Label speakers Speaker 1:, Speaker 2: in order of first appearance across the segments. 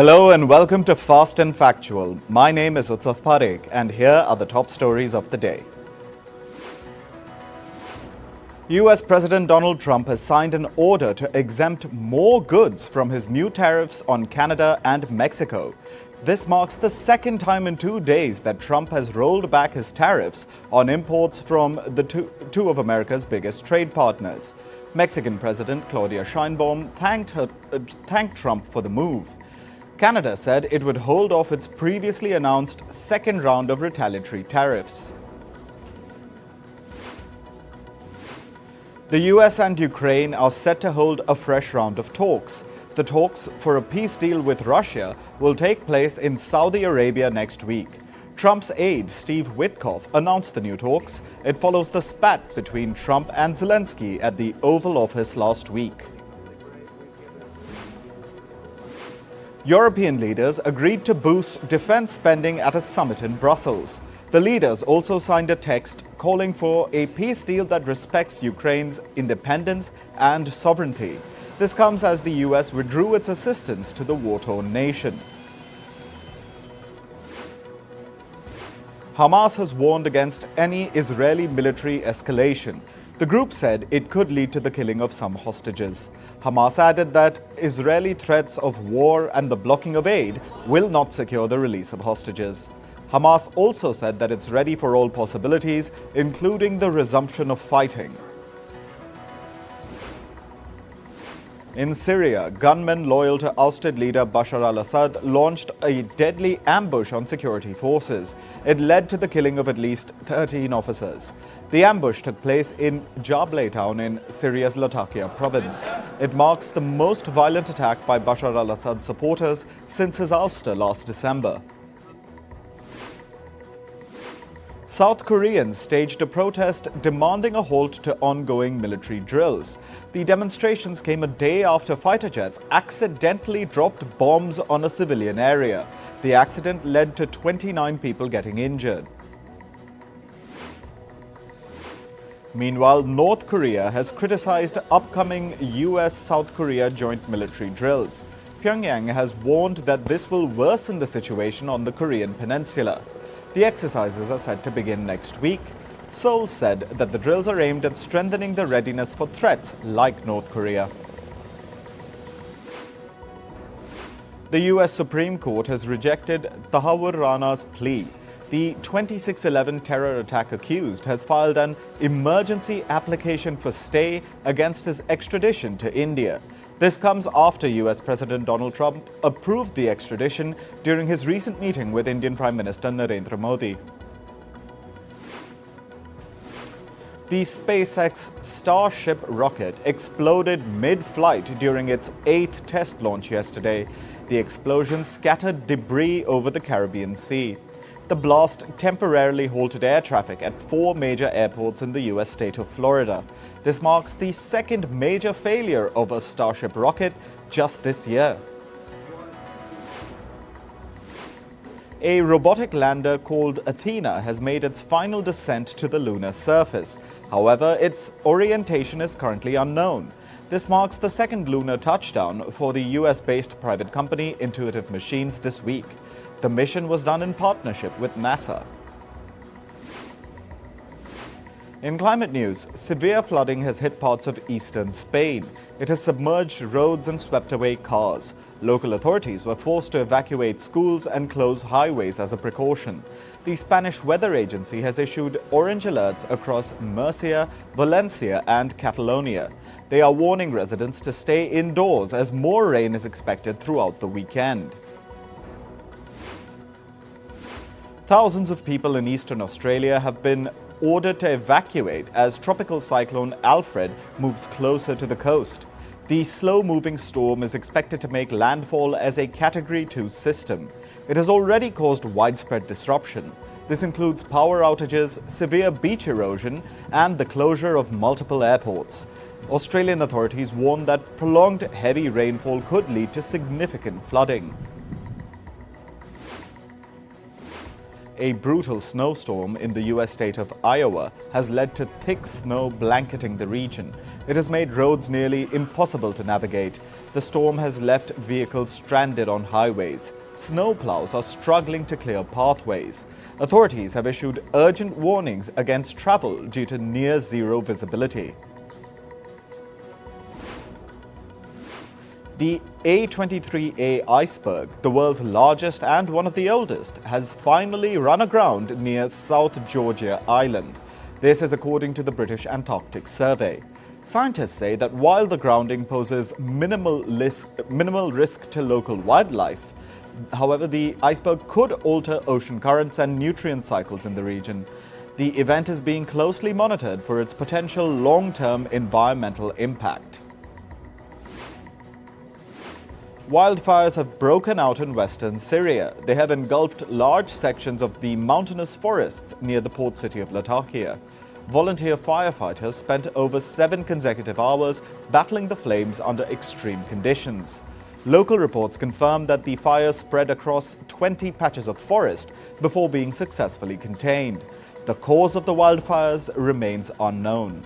Speaker 1: Hello and welcome to Fast and Factual. My name is Utsav Parekh and here are the top stories of the day. US President Donald Trump has signed an order to exempt more goods from his new tariffs on Canada and Mexico. This marks the second time in 2 days that Trump has rolled back his tariffs on imports from the two of America's biggest trade partners. Mexican President Claudia Sheinbaum thanked Trump for the move. Canada said it would hold off its previously announced second round of retaliatory tariffs. The US and Ukraine are set to hold a fresh round of talks. The talks for a peace deal with Russia will take place in Saudi Arabia next week. Trump's aide, Steve Witkoff, announced the new talks. It follows the spat between Trump and Zelensky at the Oval Office last week. European leaders agreed to boost defense spending at a summit in Brussels. The leaders also signed a text calling for a peace deal that respects Ukraine's independence and sovereignty. This comes as the US withdrew its assistance to the war-torn nation. Hamas has warned against any Israeli military escalation. The group said it could lead to the killing of some hostages. Hamas added that Israeli threats of war and the blocking of aid will not secure the release of hostages. Hamas also said that it's ready for all possibilities, including the resumption of fighting. In Syria, gunmen loyal to ousted leader Bashar al-Assad launched a deadly ambush on security forces. It led to the killing of at least 13 officers. The ambush took place in Jableh town in Syria's Latakia province. It marks the most violent attack by Bashar al-Assad supporters since his ouster last December. South Koreans staged a protest demanding a halt to ongoing military drills. The demonstrations came a day after fighter jets accidentally dropped bombs on a civilian area. The accident led to 29 people getting injured. Meanwhile, North Korea has criticized upcoming US-South Korea joint military drills. Pyongyang has warned that this will worsen the situation on the Korean peninsula. The exercises are set to begin next week. Seoul said that the drills are aimed at strengthening the readiness for threats like North Korea. The US Supreme Court has rejected Tahawur Rana's plea. The 26/11 terror attack accused has filed an emergency application for stay against his extradition to India. This comes after US President Donald Trump approved the extradition during his recent meeting with Indian Prime Minister Narendra Modi. The SpaceX Starship rocket exploded mid-flight during its 8th test launch yesterday. The explosion scattered debris over the Caribbean Sea. The blast temporarily halted air traffic at 4 major airports in the US state of Florida. This marks the second major failure of a Starship rocket just this year. A robotic lander called Athena has made its final descent to the lunar surface. However, its orientation is currently unknown. This marks the second lunar touchdown for the US-based private company Intuitive Machines this week. The mission was done in partnership with NASA. In climate news, severe flooding has hit parts of eastern Spain. It has submerged roads and swept away cars. Local authorities were forced to evacuate schools and close highways as a precaution. The Spanish Weather Agency has issued orange alerts across Murcia, Valencia and Catalonia. They are warning residents to stay indoors as more rain is expected throughout the weekend. Thousands of people in eastern Australia have been ordered to evacuate as tropical cyclone Alfred moves closer to the coast. The slow-moving storm is expected to make landfall as a Category 2 system. It has already caused widespread disruption. This includes power outages, severe beach erosion, and the closure of multiple airports. Australian authorities warn that prolonged heavy rainfall could lead to significant flooding. A brutal snowstorm in the U.S. state of Iowa has led to thick snow blanketing the region. It has made roads nearly impossible to navigate. The storm has left vehicles stranded on highways. Snowplows are struggling to clear pathways. Authorities have issued urgent warnings against travel due to near-zero visibility. The A23A iceberg, the world's largest and one of the oldest, has finally run aground near South Georgia Island. This is according to the British Antarctic Survey. Scientists say that while the grounding poses minimal risk to local wildlife, however, the iceberg could alter ocean currents and nutrient cycles in the region. The event is being closely monitored for its potential long-term environmental impact. Wildfires have broken out in western Syria. They have engulfed large sections of the mountainous forests near the port city of Latakia. Volunteer firefighters spent over 7 consecutive hours battling the flames under extreme conditions. Local reports confirm that the fire spread across 20 patches of forest before being successfully contained. The cause of the wildfires remains unknown.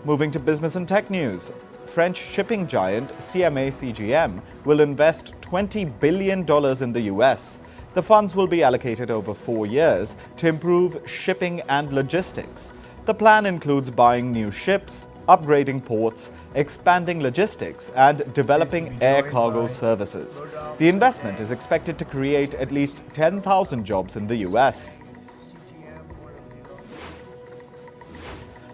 Speaker 1: Moving to business and tech news. French shipping giant CMA-CGM will invest $20 billion in the US. The funds will be allocated over 4 years to improve shipping and logistics. The plan includes buying new ships, upgrading ports, expanding logistics, and developing air cargo services. The investment is expected to create at least 10,000 jobs in the US.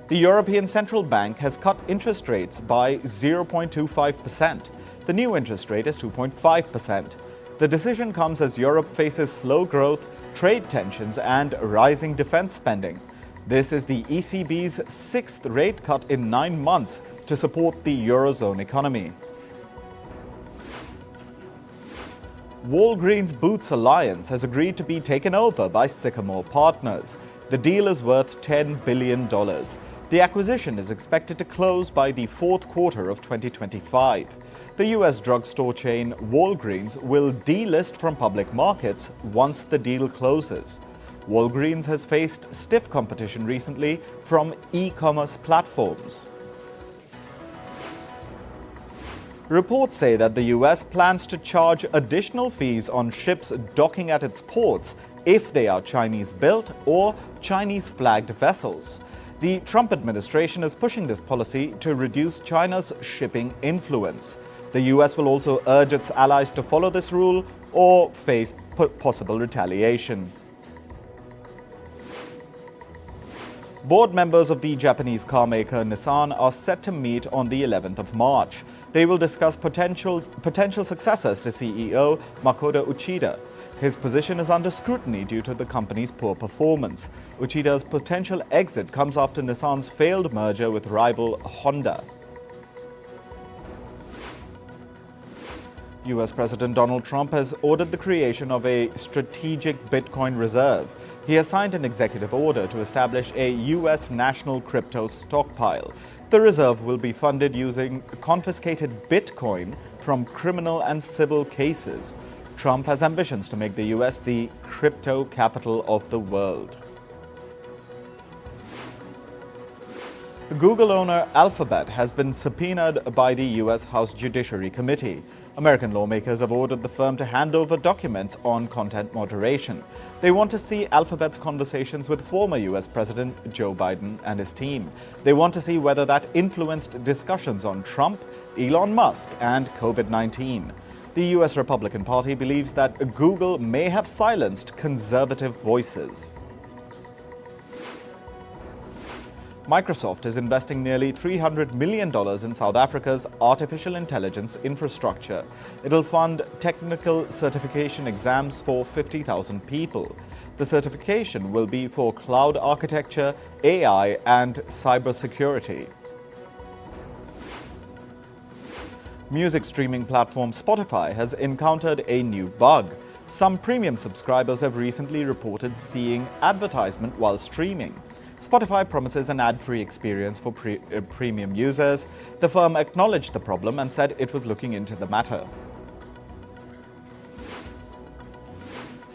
Speaker 1: The European Central Bank has cut interest rates by 0.25%. The new interest rate is 2.5%. The decision comes as Europe faces slow growth, trade tensions, and rising defense spending. This is the ECB's 6th rate cut in 9 months to support the Eurozone economy. Walgreens Boots Alliance has agreed to be taken over by Sycamore Partners. The deal is worth $10 billion. The acquisition is expected to close by the 4th quarter of 2025. The U.S. drugstore chain Walgreens will delist from public markets once the deal closes. Walgreens has faced stiff competition recently from e-commerce platforms. Reports say that the U.S. plans to charge additional fees on ships docking at its ports if they are Chinese-built or Chinese-flagged vessels. The Trump administration is pushing this policy to reduce China's shipping influence. The U.S. will also urge its allies to follow this rule or face possible retaliation. Board members of the Japanese carmaker Nissan are set to meet on the 11th of March. They will discuss potential successors to CEO Makoto Uchida. His position is under scrutiny due to the company's poor performance. Uchida's potential exit comes after Nissan's failed merger with rival Honda. U.S. President Donald Trump has ordered the creation of a strategic Bitcoin reserve. He has signed an executive order to establish a U.S. national crypto stockpile. The reserve will be funded using confiscated Bitcoin from criminal and civil cases. Trump has ambitions to make the U.S. the crypto capital of the world. Google owner Alphabet has been subpoenaed by the U.S. House Judiciary Committee. American lawmakers have ordered the firm to hand over documents on content moderation. They want to see Alphabet's conversations with former U.S. President Joe Biden and his team. They want to see whether that influenced discussions on Trump, Elon Musk, and COVID-19. The U.S. Republican Party believes that Google may have silenced conservative voices. Microsoft is investing nearly $300 million in South Africa's artificial intelligence infrastructure. It will fund technical certification exams for 50,000 people. The certification will be for cloud architecture, AI, and cybersecurity. Music streaming platform Spotify has encountered a new bug. Some premium subscribers have recently reported seeing advertisement while streaming. Spotify promises an ad-free experience for premium users. The firm acknowledged the problem and said it was looking into the matter.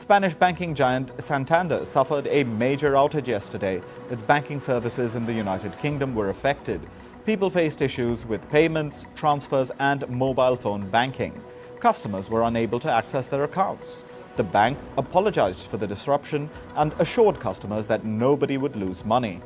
Speaker 1: Spanish banking giant Santander suffered a major outage yesterday. Its banking services in the United Kingdom were affected. People faced issues with payments, transfers, and mobile phone banking. Customers were unable to access their accounts. The bank apologized for the disruption and assured customers that nobody would lose money.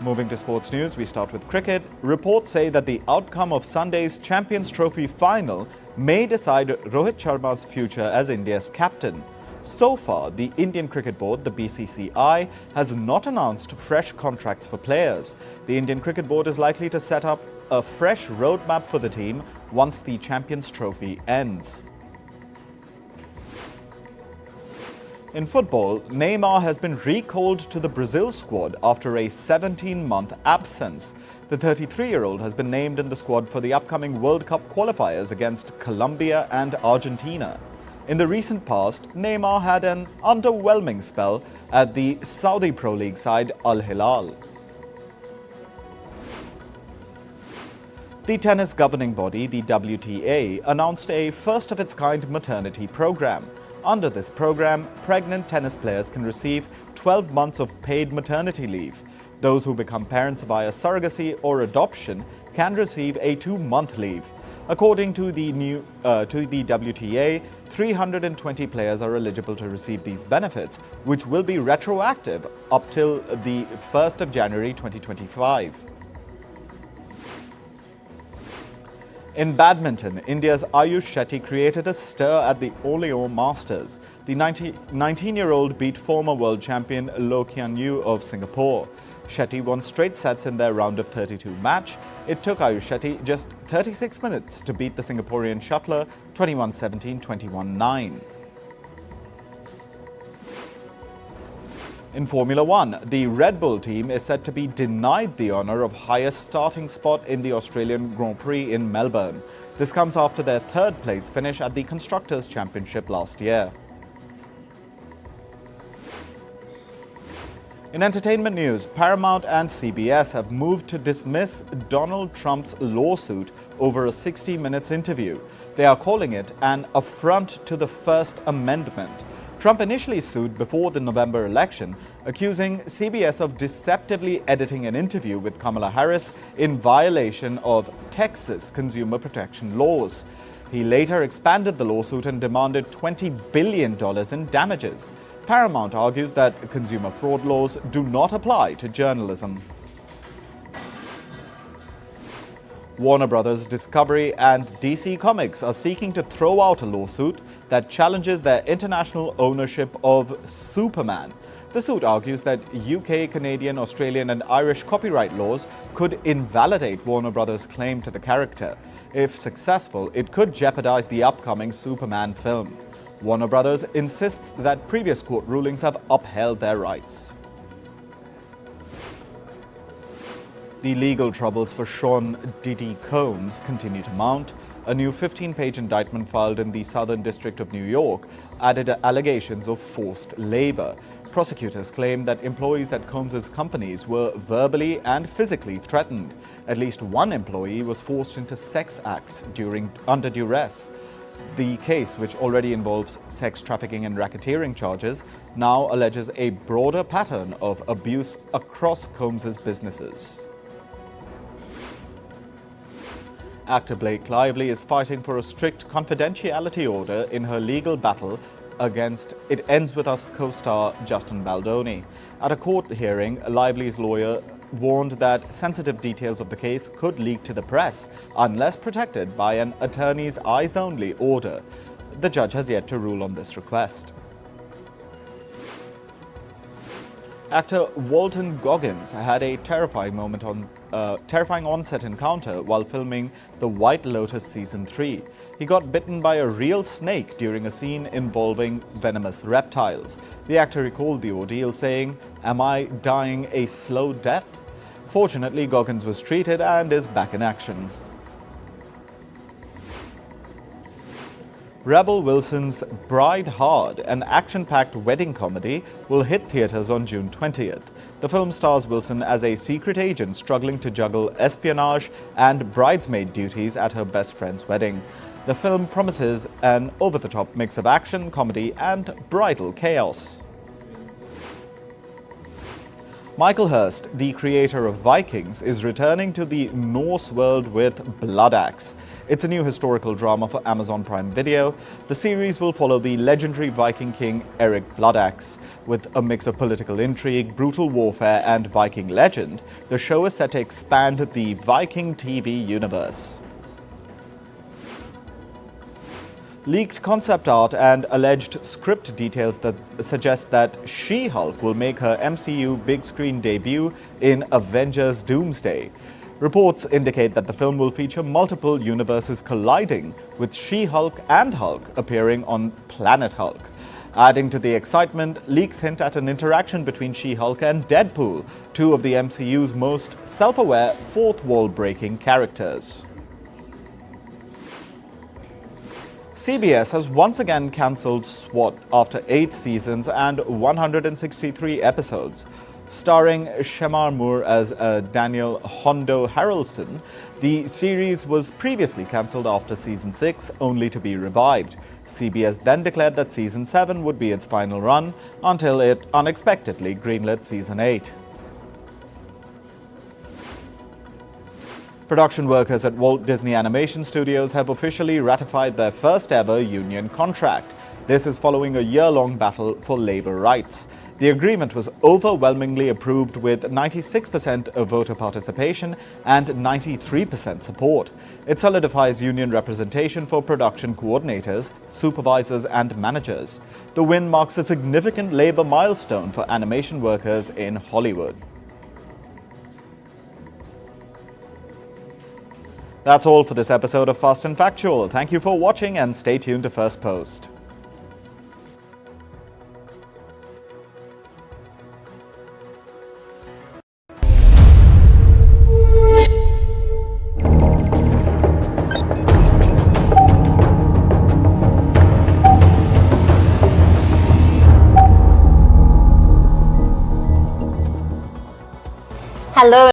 Speaker 1: Moving to sports news, we start with cricket. Reports say that the outcome of Sunday's Champions Trophy final may decide Rohit Sharma's future as India's captain. So far, the Indian Cricket Board, the BCCI, has not announced fresh contracts for players. The Indian Cricket Board is likely to set up a fresh roadmap for the team once the Champions Trophy ends. In football, Neymar has been recalled to the Brazil squad after a 17-month absence. The 33-year-old has been named in the squad for the upcoming World Cup qualifiers against Colombia and Argentina. In the recent past, Neymar had an underwhelming spell at the Saudi Pro League side Al Hilal. The tennis governing body, the WTA, announced a first-of-its-kind maternity program. Under this program, pregnant tennis players can receive 12 months of paid maternity leave. Those who become parents via surrogacy or adoption can receive a 2-month leave. According to the WTA, 320 players are eligible to receive these benefits, which will be retroactive up till the 1st of January 2025. In badminton, India's Ayush Shetty created a stir at the Orleans Masters. The 19-year-old beat former world champion Loh Kian Yew of Singapore. Shetty won straight sets in their round of 32 match. It took Ayush Shetty just 36 minutes to beat the Singaporean shuttler 21-17, 21-9. In Formula One, the Red Bull team is said to be denied the honour of highest starting spot in the Australian Grand Prix in Melbourne. This comes after their third-place finish at the Constructors' Championship last year. In entertainment news, Paramount and CBS have moved to dismiss Donald Trump's lawsuit over a 60-minute interview. They are calling it an affront to the First Amendment. Trump initially sued before the November election, accusing CBS of deceptively editing an interview with Kamala Harris in violation of Texas consumer protection laws. He later expanded the lawsuit and demanded $20 billion in damages. Paramount argues that consumer fraud laws do not apply to journalism. Warner Bros. Discovery and DC Comics are seeking to throw out a lawsuit that challenges their international ownership of Superman. The suit argues that UK, Canadian, Australian and Irish copyright laws could invalidate Warner Bros.' claim to the character. If successful, it could jeopardize the upcoming Superman film. Warner Bros. Insists that previous court rulings have upheld their rights. The legal troubles for Sean Diddy Combs continue to mount. A new 15-page indictment filed in the Southern District of New York added allegations of forced labor. Prosecutors claim that employees at Combs' companies were verbally and physically threatened. At least one employee was forced into sex acts under duress. The case, which already involves sex trafficking and racketeering charges, now alleges a broader pattern of abuse across Combs' businesses. Actor Blake Lively is fighting for a strict confidentiality order in her legal battle against It Ends With Us co-star Justin Baldoni. At a court hearing, Lively's lawyer warned that sensitive details of the case could leak to the press unless protected by an attorney's eyes-only order. The judge has yet to rule on this request. Actor Walton Goggins had a terrifying on-set encounter while filming The White Lotus Season 3. He got bitten by a real snake during a scene involving venomous reptiles. The actor recalled the ordeal, saying, "Am I dying a slow death?" Fortunately, Goggins was treated and is back in action. Rebel Wilson's Bride Hard, an action-packed wedding comedy, will hit theaters on June 20th. The film stars Wilson as a secret agent struggling to juggle espionage and bridesmaid duties at her best friend's wedding. The film promises an over-the-top mix of action, comedy, and bridal chaos. Michael Hirst, the creator of Vikings, is returning to the Norse world with Blood Axe. It's a new historical drama for Amazon Prime Video. The series will follow the legendary Viking king Eric Bloodaxe. With a mix of political intrigue, brutal warfare, and Viking legend, the show is set to expand the Viking TV universe. Leaked concept art and alleged script details that suggest that She-Hulk will make her MCU big screen debut in Avengers Doomsday. Reports indicate that the film will feature multiple universes colliding, with She-Hulk and Hulk appearing on Planet Hulk. Adding to the excitement, leaks hint at an interaction between She-Hulk and Deadpool, two of the MCU's most self-aware, fourth-wall-breaking characters. CBS has once again cancelled SWAT after 8 seasons and 163 episodes. Starring Shemar Moore as Daniel Hondo Harrelson, the series was previously cancelled after Season 6, only to be revived. CBS then declared that Season 7 would be its final run, until it unexpectedly greenlit Season 8. Production workers at Walt Disney Animation Studios have officially ratified their first-ever union contract. This is following a year-long battle for labor rights. The agreement was overwhelmingly approved with 96% of voter participation and 93% support. It solidifies union representation for production coordinators, supervisors, and managers. The win marks a significant labor milestone for animation workers in Hollywood. That's all for this episode of Fast and Factual. Thank you for watching and stay tuned to Firstpost.
Speaker 2: Hello